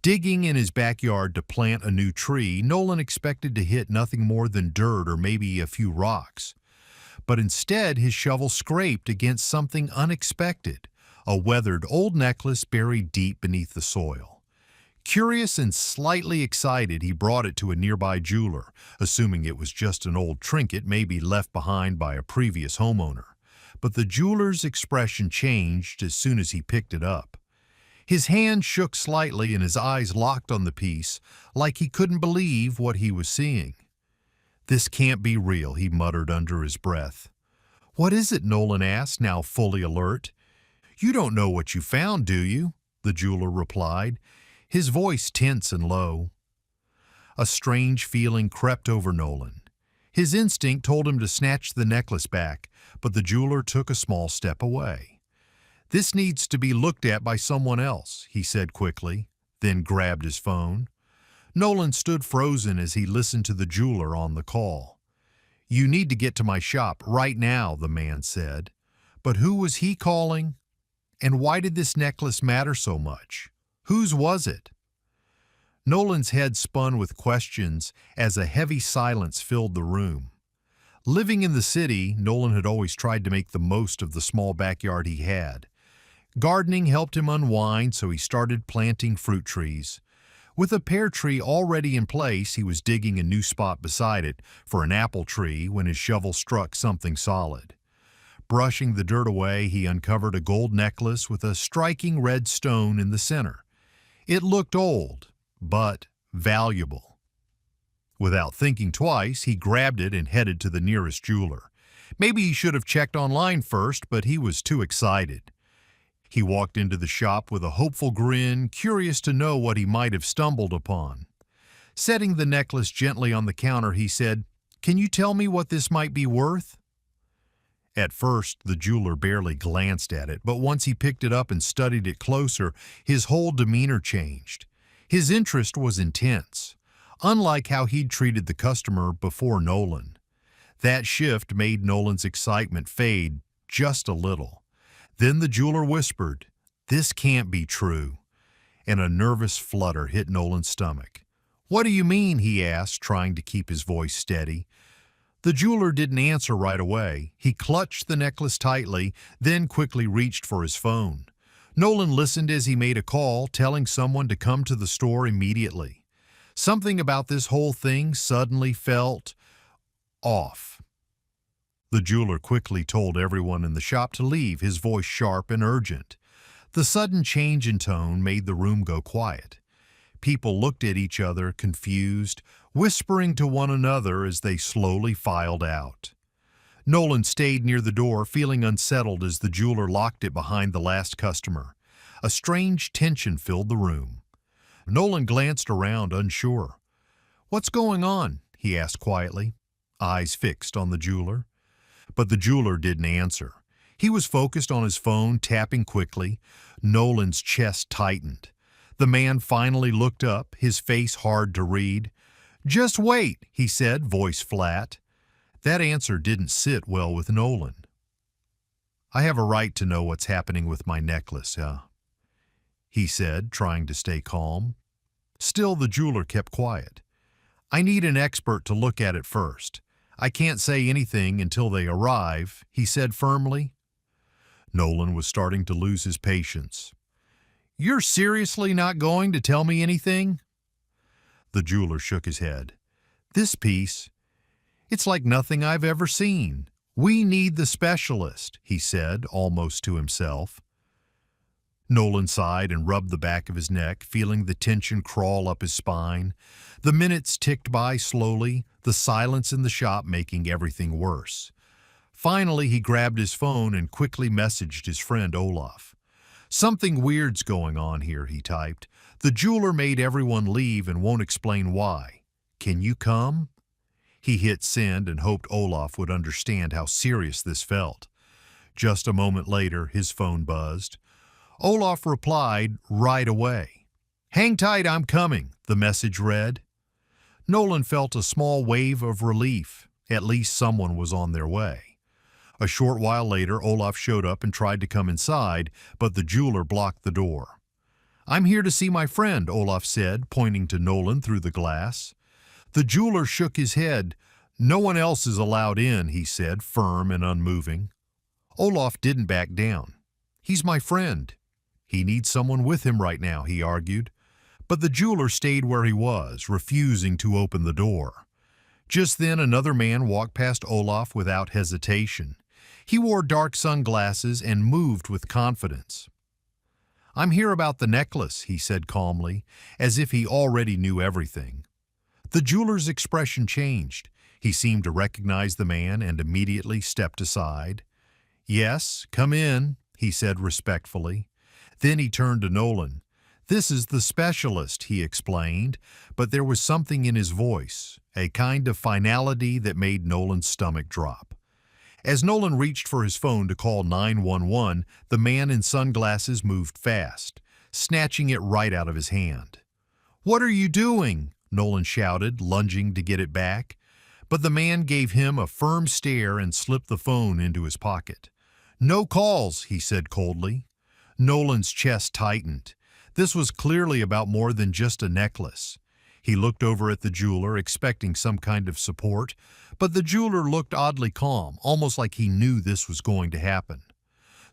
Digging in his backyard to plant a new tree, Nolan expected to hit nothing more than dirt or maybe a few rocks. But instead, his shovel scraped against something unexpected, a weathered old necklace buried deep beneath the soil. Curious and slightly excited, he brought it to a nearby jeweler, assuming it was just an old trinket maybe left behind by a previous homeowner. But the jeweler's expression changed as soon as he picked it up. His hand shook slightly and his eyes locked on the piece, like he couldn't believe what he was seeing. "This can't be real," he muttered under his breath. "What is it?" Nolan asked, now fully alert. "You don't know what you found, do you?" the jeweler replied, his voice tense and low. A strange feeling crept over Nolan. His instinct told him to snatch the necklace back, but the jeweler took a small step away. "This needs to be looked at by someone else," he said quickly, then grabbed his phone. Nolan stood frozen as he listened to the jeweler on the call. "You need to get to my shop right now," the man said. But who was he calling? And why did this necklace matter so much? Whose was it? Nolan's head spun with questions as a heavy silence filled the room. Living in the city, Nolan had always tried to make the most of the small backyard he had. Gardening helped him unwind, so he started planting fruit trees. With a pear tree already in place, he was digging a new spot beside it for an apple tree when his shovel struck something solid. Brushing the dirt away, he uncovered a gold necklace with a striking red stone in the center. It looked old, but valuable. Without thinking twice, he grabbed it and headed to the nearest jeweler. Maybe he should have checked online first, but he was too excited. He walked into the shop with a hopeful grin, curious to know what he might have stumbled upon. Setting the necklace gently on the counter, he said, "Can you tell me what this might be worth?" At first, the jeweler barely glanced at it, but once he picked it up and studied it closer, his whole demeanor changed. His interest was intense, unlike how he'd treated the customer before Nolan. That shift made Nolan's excitement fade just a little. Then the jeweler whispered, "This can't be true," and a nervous flutter hit Nolan's stomach. "What do you mean?" he asked, trying to keep his voice steady. The jeweler didn't answer right away. He clutched the necklace tightly, then quickly reached for his phone. Nolan listened as he made a call, telling someone to come to the store immediately. Something about this whole thing suddenly felt off. The jeweler quickly told everyone in the shop to leave, his voice sharp and urgent. The sudden change in tone made the room go quiet. People looked at each other, confused, whispering to one another as they slowly filed out. Nolan stayed near the door, feeling unsettled as the jeweler locked it behind the last customer. A strange tension filled the room. Nolan glanced around, unsure. "What's going on?" he asked quietly, eyes fixed on the jeweler. But the jeweler didn't answer. He was focused on his phone, tapping quickly. Nolan's chest tightened. The man finally looked up, his face hard to read. "Just wait," he said, voice flat. That answer didn't sit well with Nolan. "I have a right to know what's happening with my necklace, he said, trying to stay calm. Still, the jeweler kept quiet. "I need an expert to look at it first. I can't say anything until they arrive," he said firmly. Nolan was starting to lose his patience. "You're seriously not going to tell me anything?" The jeweler shook his head. "This piece, it's like nothing I've ever seen. We need the specialist," he said, almost to himself. Nolan sighed and rubbed the back of his neck, feeling the tension crawl up his spine. The minutes ticked by slowly, the silence in the shop making everything worse. Finally, he grabbed his phone and quickly messaged his friend Olaf. "Something weird's going on here," he typed. "The jeweler made everyone leave and won't explain why. Can you come?" He hit send and hoped Olaf would understand how serious this felt. Just a moment later, his phone buzzed. Olaf replied right away. "Hang tight, I'm coming," the message read. Nolan felt a small wave of relief. At least someone was on their way. A short while later, Olaf showed up and tried to come inside, but the jeweler blocked the door. I'm here to see my friend, Olaf said, pointing to Nolan through the glass. The jeweler shook his head. No one else is allowed in, he said, firm and unmoving. Olaf didn't back down. He's my friend. He needs someone with him right now, he argued. But the jeweler stayed where he was, refusing to open the door. Just then another man walked past Olaf without hesitation. He wore dark sunglasses and moved with confidence. I'm here about the necklace, he said calmly, as if he already knew everything. The jeweler's expression changed. He seemed to recognize the man and immediately stepped aside. Yes, come in, he said respectfully. Then he turned to Nolan. This is the specialist, he explained, but there was something in his voice, a kind of finality that made Nolan's stomach drop. As Nolan reached for his phone to call 911, the man in sunglasses moved fast, snatching it right out of his hand. What are you doing? Nolan shouted, lunging to get it back. But the man gave him a firm stare and slipped the phone into his pocket. No calls, he said coldly. Nolan's chest tightened. This was clearly about more than just a necklace. He looked over at the jeweler, expecting some kind of support, but the jeweler looked oddly calm, almost like he knew this was going to happen.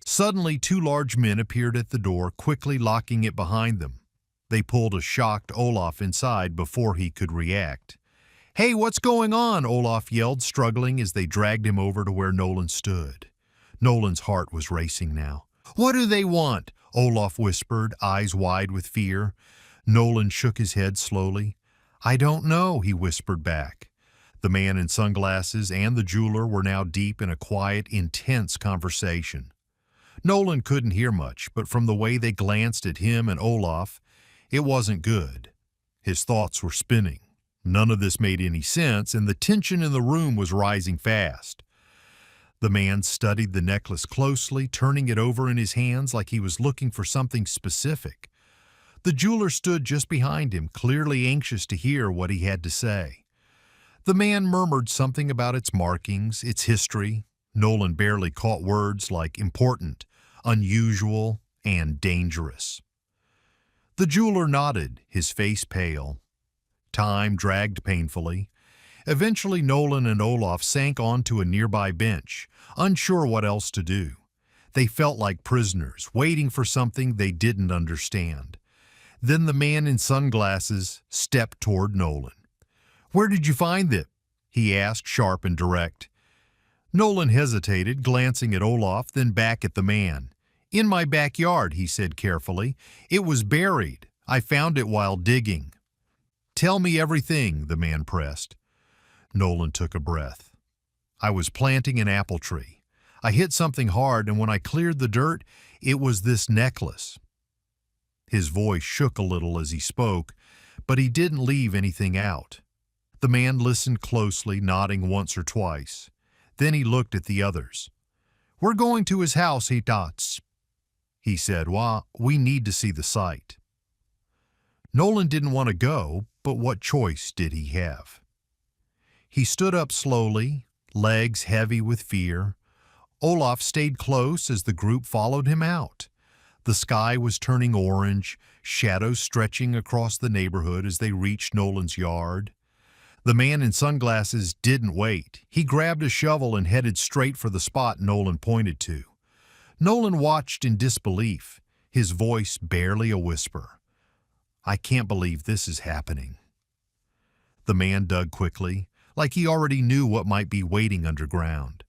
Suddenly, two large men appeared at the door, quickly locking it behind them. They pulled a shocked Olaf inside before he could react. Hey, what's going on? Olaf yelled, struggling as they dragged him over to where Nolan stood. Nolan's heart was racing now. What do they want? Olaf whispered, eyes wide with fear. Nolan shook his head slowly. I don't know, he whispered back. The man in sunglasses and the jeweler were now deep in a quiet, intense conversation. Nolan couldn't hear much, but from the way they glanced at him and Olaf, it wasn't good. His thoughts were spinning. None of this made any sense, and the tension in the room was rising fast. The man studied the necklace closely, turning it over in his hands like he was looking for something specific. The jeweler stood just behind him, clearly anxious to hear what he had to say. The man murmured something about its markings, its history. Nolan barely caught words like important, unusual, and dangerous. The jeweler nodded, his face pale. Time dragged painfully. Eventually Nolan and Olaf sank onto a nearby bench, unsure what else to do. They felt like prisoners, waiting for something they didn't understand. Then the man in sunglasses stepped toward Nolan. Where did you find it? He asked, sharp and direct. Nolan hesitated, glancing at Olaf, then back at the man. In my backyard, he said carefully. It was buried. I found it while digging. Tell me everything, the man pressed. Nolan took a breath. I was planting an apple tree. I hit something hard, and when I cleared the dirt, it was this necklace. His voice shook a little as he spoke, but he didn't leave anything out. The man listened closely, nodding once or twice. Then he looked at the others. We're going to his house, he thought. He said, well, we need to see the site. Nolan didn't want to go, but what choice did he have? He stood up slowly, legs heavy with fear. Olaf stayed close as the group followed him out. The sky was turning orange, shadows stretching across the neighborhood as they reached Nolan's yard. The man in sunglasses didn't wait. He grabbed a shovel and headed straight for the spot Nolan pointed to. Nolan watched in disbelief, his voice barely a whisper. I can't believe this is happening. The man dug quickly, like he already knew what might be waiting underground.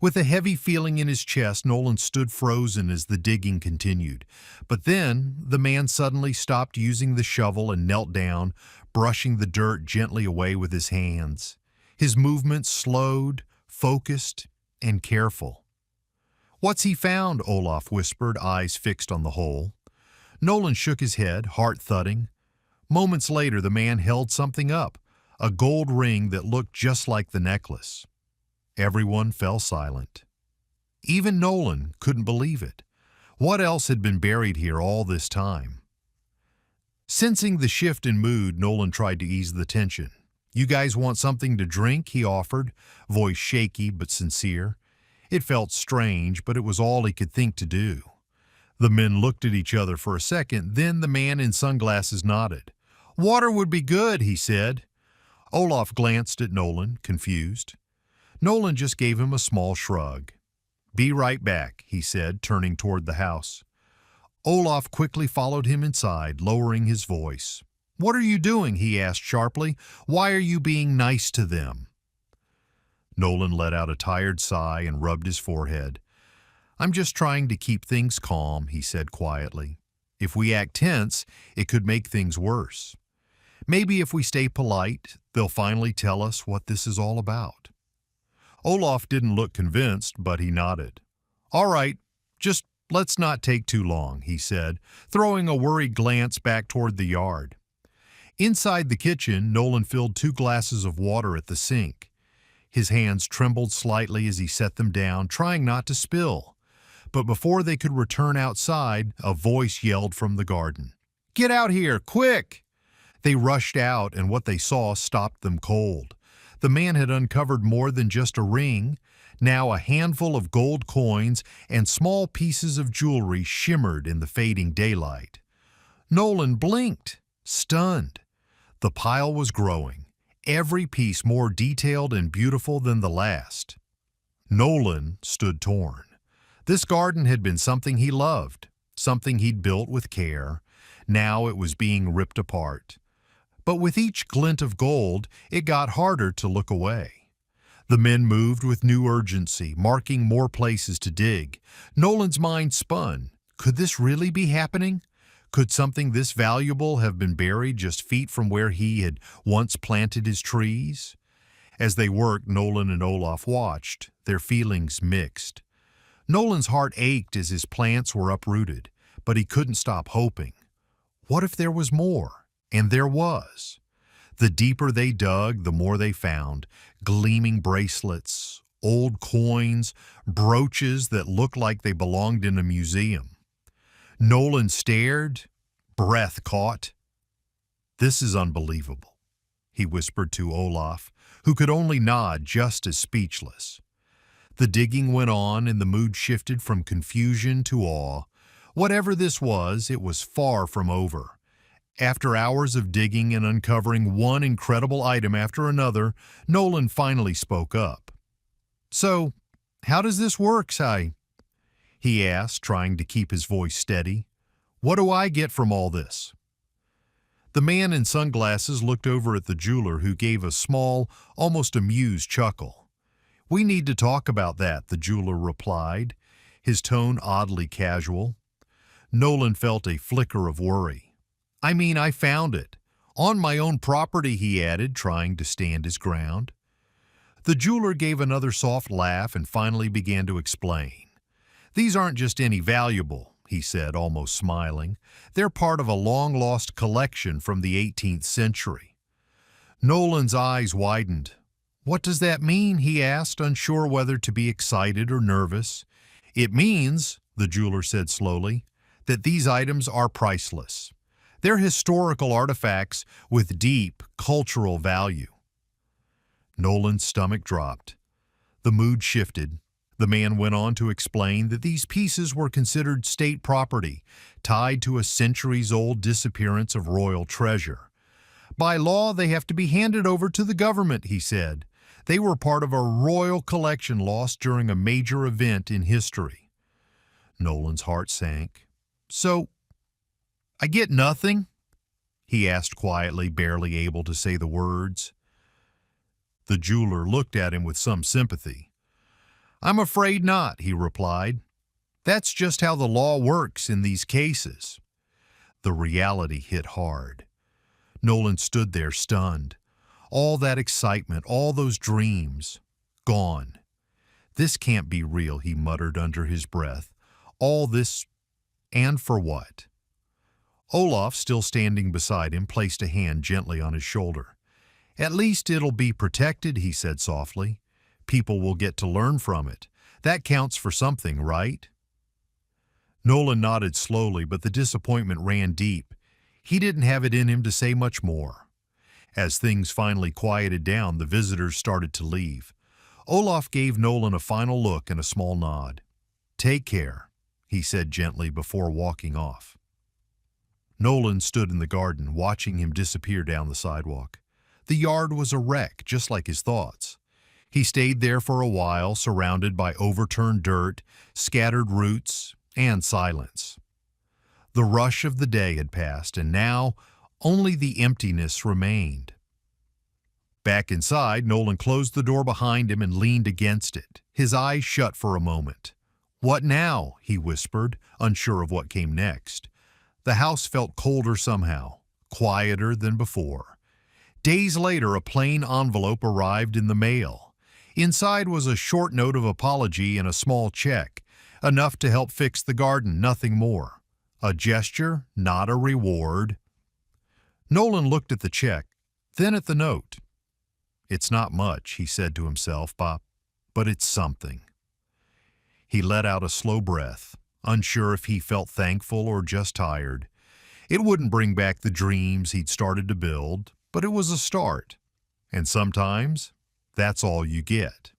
With a heavy feeling in his chest, Nolan stood frozen as the digging continued. But then, the man suddenly stopped using the shovel and knelt down, brushing the dirt gently away with his hands. His movements slowed, focused, and careful. What's he found? Olaf whispered, eyes fixed on the hole. Nolan shook his head, heart thudding. Moments later, the man held something up, a gold ring that looked just like the necklace. Everyone fell silent. Even Nolan couldn't believe it. What else had been buried here all this time? Sensing the shift in mood, Nolan tried to ease the tension. You guys want something to drink? He offered, voice shaky but sincere. It felt strange, but it was all he could think to do. The men looked at each other for a second, then the man in sunglasses nodded. "Water would be good," he said. Olaf glanced at Nolan, confused. Nolan just gave him a small shrug. "Be right back," he said, turning toward the house. Olaf quickly followed him inside, lowering his voice. "What are you doing?" he asked sharply. "Why are you being nice to them?" Nolan let out a tired sigh and rubbed his forehead. "I'm just trying to keep things calm," he said quietly. "If we act tense, it could make things worse. Maybe if we stay polite, they'll finally tell us what this is all about." Olaf didn't look convinced, but he nodded. "All right, just let's not take too long," he said, throwing a worried glance back toward the yard. Inside the kitchen, Nolan filled 2 glasses of water at the sink. His hands trembled slightly as he set them down, trying not to spill. But before they could return outside, a voice yelled from the garden. "Get out here, quick!" They rushed out, and what they saw stopped them cold. The man had uncovered more than just a ring. Now a handful of gold coins and small pieces of jewelry shimmered in the fading daylight. Nolan blinked, stunned. The pile was growing, every piece more detailed and beautiful than the last. Nolan stood torn. This garden had been something he loved, something he'd built with care. Now it was being ripped apart. But with each glint of gold, it got harder to look away. The men moved with new urgency, marking more places to dig. Nolan's mind spun. Could this really be happening? Could something this valuable have been buried just feet from where he had once planted his trees? As they worked, Nolan and Olaf watched, their feelings mixed. Nolan's heart ached as his plants were uprooted, but he couldn't stop hoping. What if there was more? And there was. The deeper they dug, the more they found. Gleaming bracelets, old coins, brooches that looked like they belonged in a museum. Nolan stared, breath caught. "This is unbelievable," he whispered to Olaf, who could only nod just as speechless. The digging went on and the mood shifted from confusion to awe. Whatever this was, it was far from over. After hours of digging and uncovering one incredible item after another, Nolan finally spoke up. "So, how does this work, Si?" he asked, trying to keep his voice steady. "What do I get from all this?" The man in sunglasses looked over at the jeweler, who gave a small, almost amused chuckle. "We need to talk about that," the jeweler replied, his tone oddly casual. Nolan felt a flicker of worry. I found it. On my own property," he added, trying to stand his ground. The jeweler gave another soft laugh and finally began to explain. "These aren't just any valuable," he said, almost smiling. "They're part of a long-lost collection from the 18th century. Nolan's eyes widened. "What does that mean?" he asked, unsure whether to be excited or nervous. "It means," the jeweler said slowly, "that these items are priceless. They're historical artifacts with deep cultural value." Nolan's stomach dropped. The mood shifted. The man went on to explain that these pieces were considered state property, tied to a centuries-old disappearance of royal treasure. "By law, they have to be handed over to the government," he said. "They were part of a royal collection lost during a major event in history." Nolan's heart sank. "So, I get nothing?" he asked quietly, barely able to say the words. The jeweler looked at him with some sympathy. "I'm afraid not," he replied. "That's just how the law works in these cases." The reality hit hard. Nolan stood there stunned. All that excitement, all those dreams, gone. "This can't be real," he muttered under his breath. "All this, and for what?" Olaf, still standing beside him, placed a hand gently on his shoulder. "At least it'll be protected," he said softly. "People will get to learn from it. That counts for something, right?" Nolan nodded slowly, but the disappointment ran deep. He didn't have it in him to say much more. As things finally quieted down, the visitors started to leave. Olaf gave Nolan a final look and a small nod. "Take care," he said gently before walking off. Nolan stood in the garden, watching him disappear down the sidewalk. The yard was a wreck, just like his thoughts. He stayed there for a while, surrounded by overturned dirt, scattered roots, and silence. The rush of the day had passed, and now only the emptiness remained. Back inside, Nolan closed the door behind him and leaned against it, his eyes shut for a moment. "What now?" he whispered, unsure of what came next. The house felt colder somehow, quieter than before. Days later, a plain envelope arrived in the mail. Inside was a short note of apology and a small check, enough to help fix the garden, nothing more. A gesture, not a reward. Nolan looked at the check, then at the note. "It's not much," he said to himself, but it's something. He let out a slow breath, unsure if he felt thankful or just tired. It wouldn't bring back the dreams he'd started to build, but it was a start. And sometimes, that's all you get.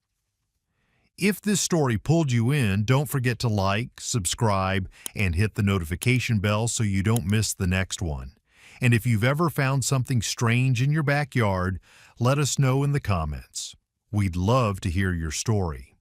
If this story pulled you in, don't forget to like, subscribe, and hit the notification bell so you don't miss the next one. And if you've ever found something strange in your backyard, let us know in the comments. We'd love to hear your story.